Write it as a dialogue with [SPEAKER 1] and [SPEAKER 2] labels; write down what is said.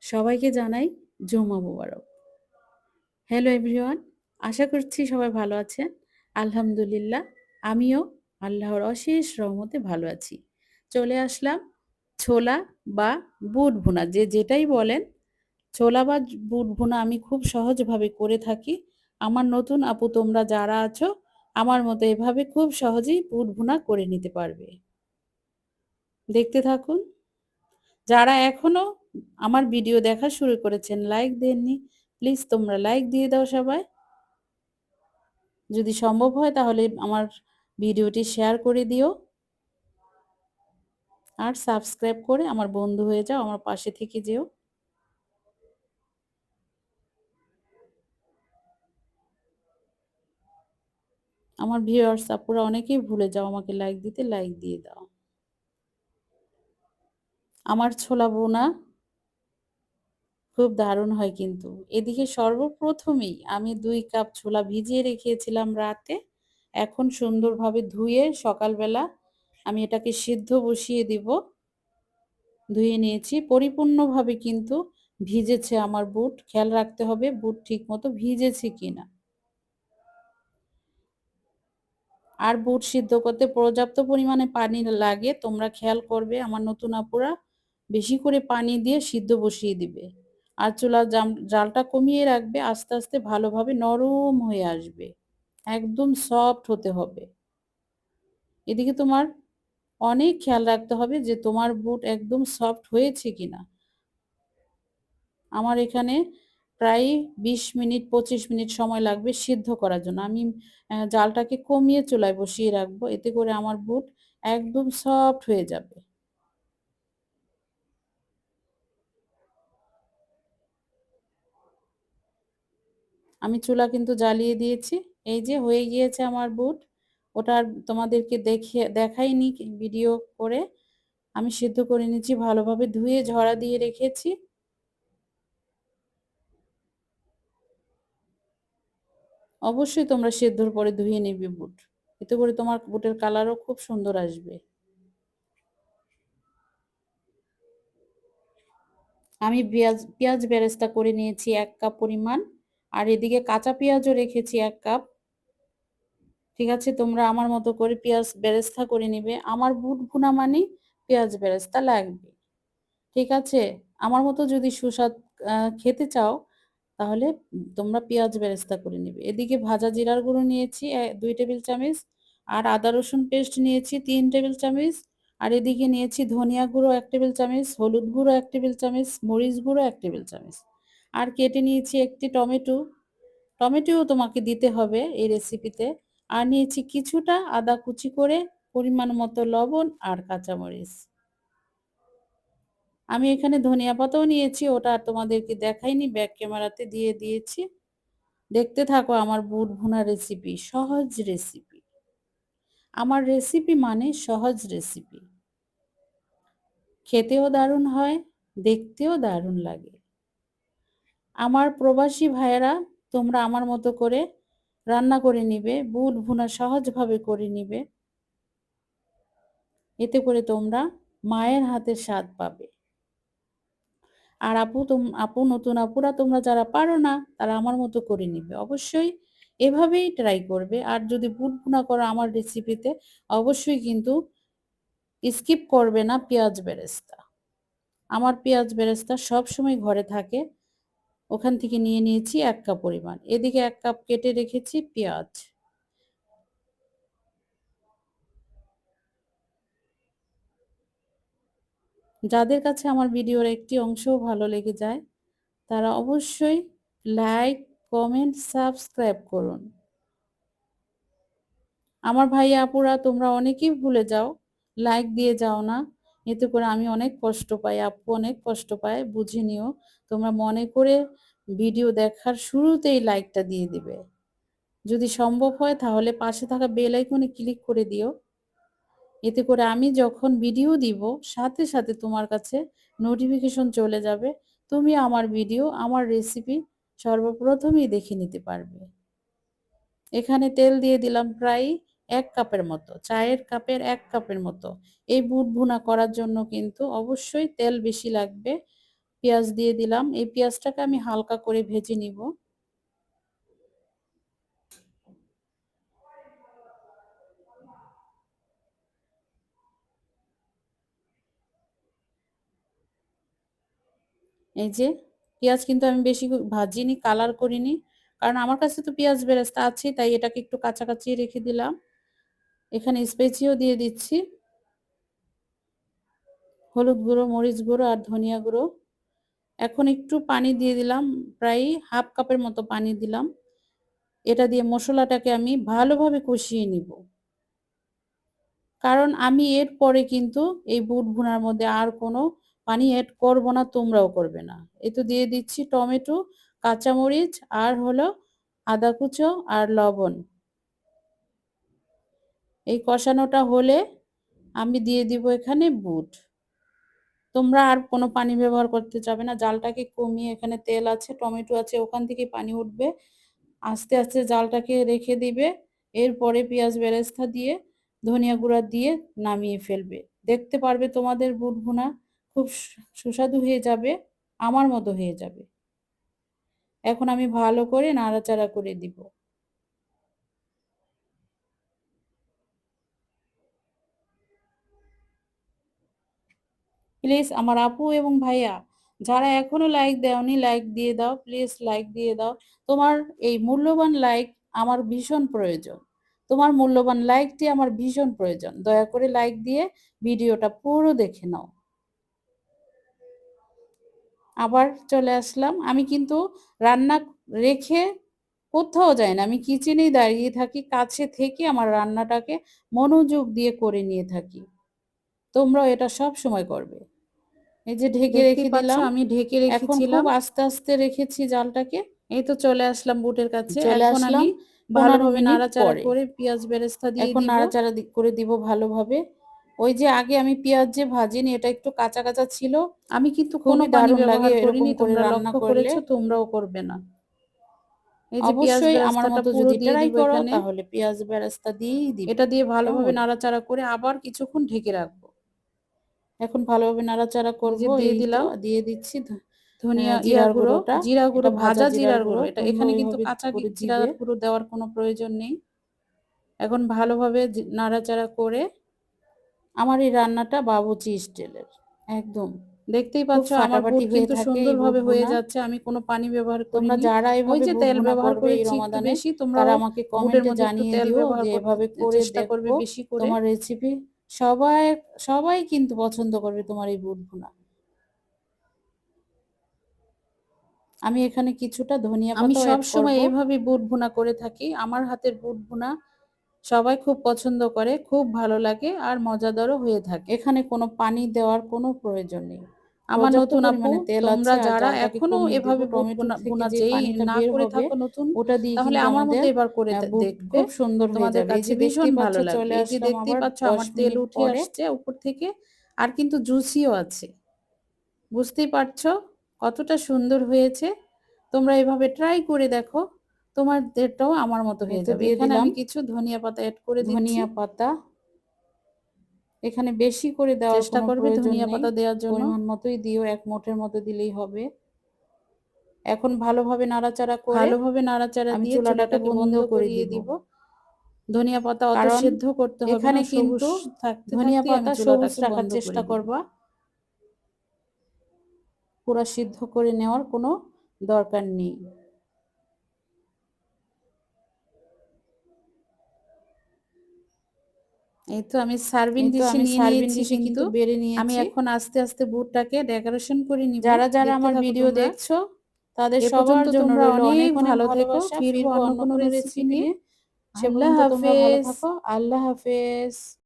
[SPEAKER 1] সবাইকে জানাই জুমা মোবারক। হ্যালো এভরিওয়ান, আশা করছি সবাই ভালো আছেন। আলহামদুলিল্লাহ আমিও আল্লাহর অশেষ রহমতে ভালো আছি। চলে আসলাম ছোলা বা বুট ভুনা যে যেটাই বলেন, ছোলা বা বুট ভুনা আমি খুব সহজভাবে করে থাকি। আমার নতুন আপু তোমরা যারা আছো আমার মতো এভাবে খুব সহজেই বুট ভুনা করে নিতে পারবে। দেখতে থাকুন। যারা এখনো আমার ভিডিও দেখা শুরু করেছেন লাইক দেননি, প্লিজ তোমরা লাইক দিয়ে দাও সবাই। যদি সম্ভব হয় তাহলে আমার ভিডিওটি শেয়ার করে দিও আর সাবস্ক্রাইব করে আমার বন্ধু হয়ে যাও, আমার পাশে থেকে যেও। আমার ভিউয়ার্স আপুরা অনেকেই ভুলে যাও আমাকে লাইক দিতে, লাইক দিয়ে দাও। আমার ছোলা বোনা খুব দারুণ হয় কিন্তু। এদিকে সর্বপ্রথমেই আমি ২ কাপ ছোলা ভিজিয়ে রেখেছিলাম রাতে। এখন সুন্দরভাবে ধুয়ে সকালবেলা আমি এটাকে সিদ্ধ বসিয়ে দিব। ধুয়ে নিয়েছি পরিপূর্ণভাবে কিন্তু ভিজেছে আমার বুট। খেয়াল রাখতে হবে বুট ঠিকমতো ভিজেছে কিনা। আর বুট সিদ্ধ করতে পর্যাপ্ত পরিমাণে পানি লাগে, তোমরা খেয়াল করবে। আমার নতুন আপুরা বেশি করে পানি দিয়ে সিদ্ধ বসিয়ে দিবে। আর চুলার জালটা কমিয়ে রাখবে, আস্তে আস্তে ভালোভাবে নরম হয়ে আসবে। একদম সফট হতে হবে। এদিকে তোমার অনেক খেয়াল রাখতে হবে যে তোমার বুট একদম সফট হয়েছে কিনা। আমার এখানে প্রায় ২০ মিনিট ২৫ মিনিট সময় লাগবে সিদ্ধ করার জন্য। আমি জালটাকে কমিয়ে চুলায় বসিয়ে রাখবো। এতে করে আমার বুট একদম সফট হয়ে যাবে। আমি চুলা কিন্তু জ্বালিয়ে দিয়েছি। এই যে হয়ে গিয়েছে আমার বুট। ওটা আর তোমাদেরকে দেখাইনি ভিডিও করে। আমি সিদ্ধ করে নিচ্ছি ভালোভাবে ধুয়ে ঝরা দিয়ে রেখেছি। অবশ্যই তোমরা সেদ্ধর পরে ধুয়ে নিবে বুট। এতে করে তোমার বুটের কালারও খুব সুন্দর আসবে। আমি পেঁয়াজ বেরেস্তা করে নিয়েছি ১ কাপ পরিমাণ। আর এদিকে কাঁচা পেঁয়াজও রেখেছি ১ কাপ। ঠিক আছে? তোমরা আমার মতো করে পেঁয়াজ বেরেস্তা করে নিবে। আমার বুট ভুনা মানেই পেঁয়াজ বেরেস্তা লাগবে। ঠিক আছে? আমার মতো যদি সুস্বাদ খেতে চাও তাহলে তোমরা পেঁয়াজ বেরেস্তা করে নিবে। এদিকে ভাজা জিরার গুঁড়ো নিয়েছি ২ টেবিল চামচ। আর আদা রসুন পেস্ট নিয়েছি ৩ টেবিল চামচ। আর এদিকে নিয়েছি ধনিয়া গুঁড়ো ১ টেবিল চামচ, হলুদ গুঁড়ো ১ টেবিল চামচ, মরিচ গুঁড়ো ১ টেবিল চামচ। আর কেটে নিয়েছি একটি টমেটো। টমেটোও তোমাকে দিতে হবে এই রেসিপিতে। আর নিয়েছি কিছুটা আদা কুচি করে, পরিমাণ মতো লবণ আর কাঁচামরিচ। আমি এখানে ধনিয়া পাতাও নিয়েছি, ওটা আর তোমাদেরকে দেখাইনি, ব্যাক ক্যামেরাতে দিয়ে দিয়েছি। দেখতে থাকো আমার বুট ভুনা রেসিপি, সহজ রেসিপি। আমার রেসিপি মানে সহজ রেসিপি। খেতেও দারুণ হয়, দেখতেও দারুণ লাগে। আমার প্রবাসী ভাইয়েরা তোমরা আমার মতো করে রান্না করে নিবে, বুট ভুনা সহজভাবে করে নিবে। এতে করে তোমরা মায়ের হাতের স্বাদ পাবে। আর আপু নতুন আপুরা তোমরা যারা পারো না তারা আমার মতো করে নিবে। অবশ্যই এভাবেই ট্রাই করবে। আর যদি বুট ভুনা করো আমার রেসিপিতে অবশ্যই কিন্তু স্কিপ করবে না পেঁয়াজ বেরেস্তা। আমার পেঁয়াজ বেরেস্তা সবসময় ঘরে থাকে। ওখান থেকে নিয়ে নিয়েছি ১ কাপ পরিমাণ। এদিকে ১ কাপ কেটে রেখেছি পেঁয়াজ। যাদের কাছে আমার ভিডিওর একটি অংশও ভালো লেগে যায় তারা অবশ্যই লাইক, কমেন্ট, সাবস্ক্রাইব করুন। আমার ভাই আপুরা তোমরা অনেকেই ভুলে যাও, লাইক দিয়ে যাও না। এতে করে আমি অনেক কষ্ট পাই, আপু অনেক কষ্ট পায়, বুঝে নিও। তোমরা মনে করে ভিডিও দেখার শুরুতেই লাইকটা দিয়ে দিবে। যদি সম্ভব হয় তাহলে পাশে থাকা বেল আইকনে ক্লিক করে দিও। এতে করে আমি যখন ভিডিও দিব সাথে সাথে তোমার কাছে নোটিফিকেশন চলে যাবে। তুমি আমার ভিডিও, আমার রেসিপি সর্বপ্রথমেই দেখে নিতে পারবে। এখানে তেল দিয়ে দিলাম প্রায় ১ কাপের মতো, চায়ের কাপের ১ কাপের মতো। এই বুট ভুনা করার জন্য কিন্তু অবশ্যই তেল বেশি লাগবে। পেঁয়াজ দিয়ে দিলাম। এই পেঁয়াজটাকে আমি হালকা করে ভেজে নিব। এই যে পেঁয়াজ কিন্তু আমি বেশি ভাজিনি, কালার করিনি, কারণ আমার কাছে তো পেঁয়াজ বেরেস্তা আছে, তাই এটাকে একটু কাঁচা কাঁচিয়ে রেখে দিলাম। এখানে স্পাইসিও দিয়ে দিচ্ছি, হলুদ গুঁড়ো, মরিচ গুঁড়ো আর ধনিয়া গুঁড়ো। এখন একটু পানি দিয়ে দিলাম, প্রায় হাফ কাপের মতো পানি দিলাম। এটা দিয়ে মশলাটাকে আমি ভালোভাবে কষিয়ে নিব, কারণ আমি এর পরে কিন্তু এই বুট ভুনার মধ্যে আর কোনো পানি অ্যাড করব না, তোমরাও করবে না। এই তো দিয়ে দিচ্ছি টমেটো, কাঁচামরিচ আর হলো আদা কুচো আর লবণ। এই কষানোটা হলে আমি দিয়ে দিব এখানে বুট। তোমরা আর কোনো পানি ব্যবহার করতে যাবে না, জালটাকে কমিয়ে, এখানে তেল আছে, টমেটো আছে, ওখান থেকে পানি উঠবে। আস্তে আস্তে জালটাকে রেখে দিবে। এরপরে পেঁয়াজ বেরেস্তা দিয়ে ধনিয়া গুঁড়া দিয়ে নামিয়ে ফেলবে। দেখতে পারবে তোমাদের বুট ভুনা খুব সুস্বাদু হয়ে যাবে, আমার মতো হয়ে যাবে। এখন আমি ভালো করে নাড়াচাড়া করে দিব। প্লিজ আমার আপু এবং ভাইয়া যারা এখনো লাইক দেওনি, লাইক দিয়ে দাও, প্লিজ লাইক দিয়ে দাও। তোমার এই মূল্যবান লাইক আমার ভীষণ প্রয়োজন। তোমার মূল্যবান লাইকটি আমার ভীষণ প্রয়োজন। দয়া করে লাইক দিয়ে ভিডিওটা পুরো দেখে নাও। আবার চলে আসলাম। আমি কিন্তু রান্না রেখে কোথাও যাই না, আমি কিচেনেই দাঁড়িয়ে থাকি, কাছে থেকে আমার রান্নাটাকে মনোযোগ দিয়ে করে নিয়ে থাকি। তোমরাও এটা সব সময় করবে। এই যে ঢেকে রেখে দিলাম, আমি ঢেকে রেখেছিলাম, এখন খুব আস্তে আস্তে রেখেছি জালটাকে। এই তো চলে আসলাম বুটের কাছে। এখন আমি ভালোভাবে নাড়াচাড়া করে পেঁয়াজ বেরেস্তা দিয়ে দিব। এখন নাড়াচাড়া করে দিব ভালোভাবে। ওই যে আগে আমি পেঁয়াজ যে ভাজিনি, এটা একটু কাঁচা কাঁচা ছিল। আমি কিন্তু কোনো পানি ব্যবহার করিনি, তোমরা লক্ষ্য করেছো, তোমরাও করবে না। এই যে অবশ্যই আমার মতো যদি ট্রাই করো তাহলে পেঁয়াজ বেরেস্তা দিয়েই দিবে। এটা দিয়ে ভালোভাবে নাড়াচাড়া করে আবার কিছুক্ষণ ঢেকে রাখবো। এখন ভালোভাবে নাড়াচাড়া করব। দিয়ে দিলাম, দিয়ে দিচ্ছি ধনিয়া জিরার গুঁড়োটা, জিরা গুঁড়ো, ভাজা জিরার গুঁড়ো। এটা এখানে কিন্তু কাঁচা জিরার গুঁড়ো দেওয়ার কোনো প্রয়োজন নেই। এখন ভালোভাবে নাড়াচাড়া করে আমার এই রান্নাটা বাবুর্চি স্টাইলের একদম। দেখতেই পাচ্ছ আমার বুট কিন্তু সুন্দরভাবে হয়ে যাচ্ছে। আমি কোনো পানি ব্যবহার করিনি। তোমরা যারা এভাবে তেল ব্যবহার করেছি একটু বেশি, তোমরা আমাকে কমেন্টে জানিয়ে দিও যে এভাবে করে চেষ্টা করবে বেশি করে। তোমার রেসিপি সবাই সবাই কিন্তু পছন্দ করবে তোমার এই বুট ভুনা। আমি এখানে কিছুটা ধনিয়া পাতা, আমি সব সময় এইভাবে বুট ভুনা করে থাকি। আমার হাতের বুট ভুনা সবাই খুব পছন্দ করে, খুব ভালো লাগে আর মজাদারও হয়ে থাকে। এখানে কোনো পানি দেওয়ার কোনো প্রয়োজন নেই। আমার নতুন আপু, তোমরা যারা এখনো এভাবে বুট ভুনা যেই না করে থাকো নতুন, ওটা দিয়ে তাহলে আমার মতো এবার করে দেখবে, খুব সুন্দর হয়ে যাবে। এই যে ভীষণ ভালো লাগবে। এই যে দেখতেই পাচ্ছ আমার তেল উঠে আসছে উপর থেকে, আর কিন্তু জুসিও আছে। বুঝতেই পারছো কতটা সুন্দর হয়েছে। তোমরা এভাবে ট্রাই করে দেখো, তোমাদেরটাও আমার মতো হয়ে যাবে। এখানে আমি কিছু ধনিয়া পাতা অ্যাড করে দিচ্ছি। ধনিয়া পাতা এখানে বেশি করে দেওয়ার চেষ্টা করবে, ধনিয়া পাতা দেওয়ার জন্য পরিমাণ মতোই দিও, এক মুঠের মতো দিলেই হবে। এখন ভালোভাবে নাড়াচাড়া দিয়ে চুলাটাকে বন্ধ করে দিব। ধনিয়া পাতা অত সেদ্ধ করতে হবে না, এখানে কিন্তু ধনিয়া পাতা সবুজ রাখার চেষ্টা করবা, পুরা সিদ্ধ করে নেওয়ার কোনো দরকার নেই। এই তো আমি সার্ভিং ডিশে নিয়ে নিয়েছি, কিন্তু বেড়ে নিয়েছি। আমি এখন আস্তে আস্তে বুটটাকে ডেকোরেশন করে নিব। যারা যারা আমার ভিডিও দেখছো তাদের সবার জন্য অনেক ভালো থেকো। ফিরবো অন্য কোনো রেসিপি নিয়ে। আল্লাহ হাফেজ। আল্লাহ হাফেজ।